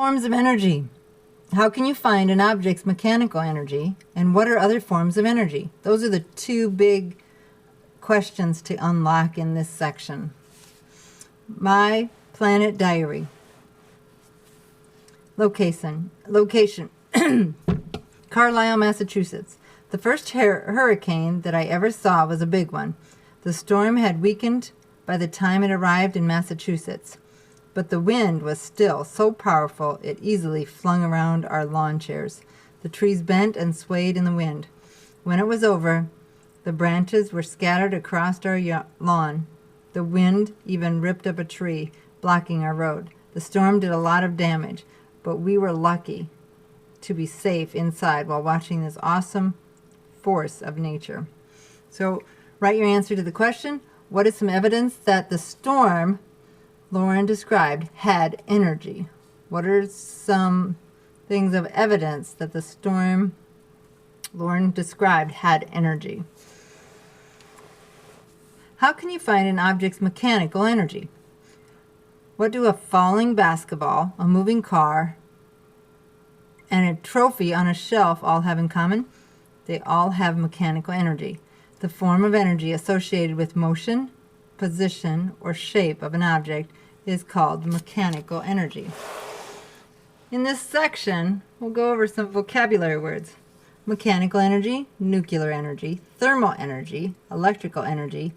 Forms of energy. How can you find an object's mechanical energy, and what are other forms of energy? Those are the two big questions to unlock in this section. My Planet Diary. Location. Carlisle, Massachusetts. The first hurricane that I ever saw was a big one. The storm had weakened by the time it arrived in Massachusetts, but the wind was still so powerful it easily flung around our lawn chairs. The trees bent and swayed in the wind. When it was over, the branches were scattered across our lawn. The wind even ripped up a tree, blocking our road. The storm did a lot of damage, but we were lucky to be safe inside while watching this awesome force of nature. So write your answer to the question. What is some evidence that the storm Lauren described had energy? What are some things of evidence that the storm Lauren described had energy? How can you find an object's mechanical energy? What do a falling basketball, a moving car, and a trophy on a shelf all have in common? They all have mechanical energy. The form of energy associated with motion, position, or shape of an object is called mechanical energy. In this section, we'll go over some vocabulary words. Mechanical energy, nuclear energy, thermal energy, electrical energy,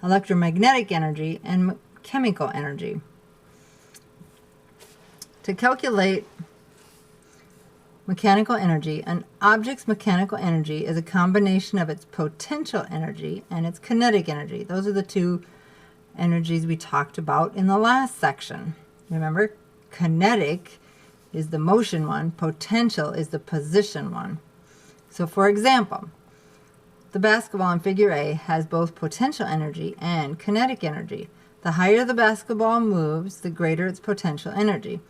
electromagnetic energy, and chemical energy. To calculate mechanical energy, an object's mechanical energy is a combination of its potential energy and its kinetic energy. Those are the two energies we talked about in the last section. Remember, kinetic is the motion one, potential is the position one. So for example, the basketball in figure A has both potential energy and kinetic energy. The higher the basketball moves, the greater its potential energy.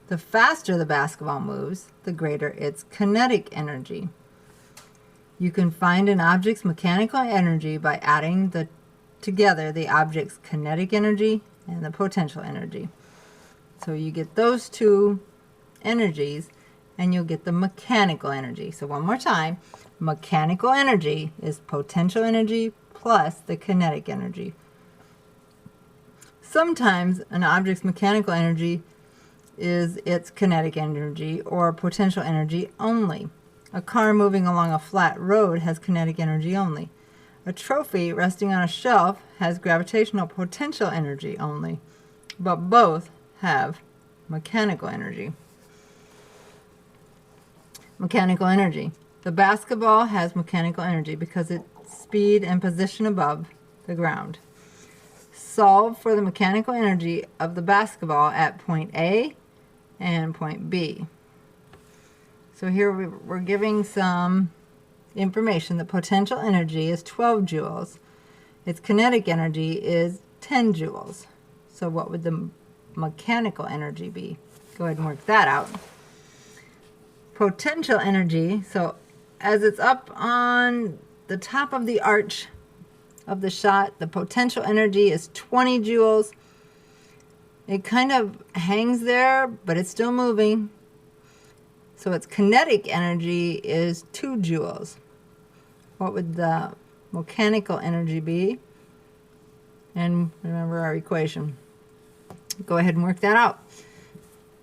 The faster the basketball moves, the greater its kinetic energy. You can find an object's mechanical energy by adding together the object's kinetic energy and the potential energy. So you get those two energies and you'll get the mechanical energy. So one more time, mechanical energy is potential energy plus the kinetic energy. Sometimes an object's mechanical energy is its kinetic energy or potential energy only. A car moving along a flat road has kinetic energy only. A trophy resting on a shelf has gravitational potential energy only, but both have mechanical energy. Mechanical energy. The basketball has mechanical energy because its speed and position above the ground. Solve for the mechanical energy of the basketball at point A and point B. So here we're giving some information. The potential energy is 12 joules. Its kinetic energy is 10 joules. So what would the mechanical energy be? Go ahead and work that out. Potential energy, so as it's up on the top of the arch of the shot, the potential energy is 20 joules. It kind of hangs there, but it's still moving. So its kinetic energy is 2 joules. What would the mechanical energy be? And remember our equation. Go ahead and work that out.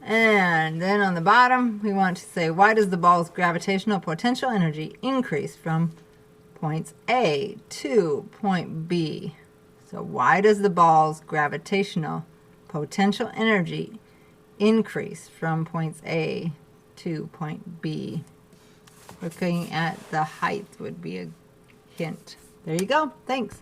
And then on the bottom, we want to say, why does the ball's gravitational potential energy increase from points A to point B? So why does the ball's gravitational potential energy increase from points A to point B? Looking at the height would be a hint. There you go. Thanks.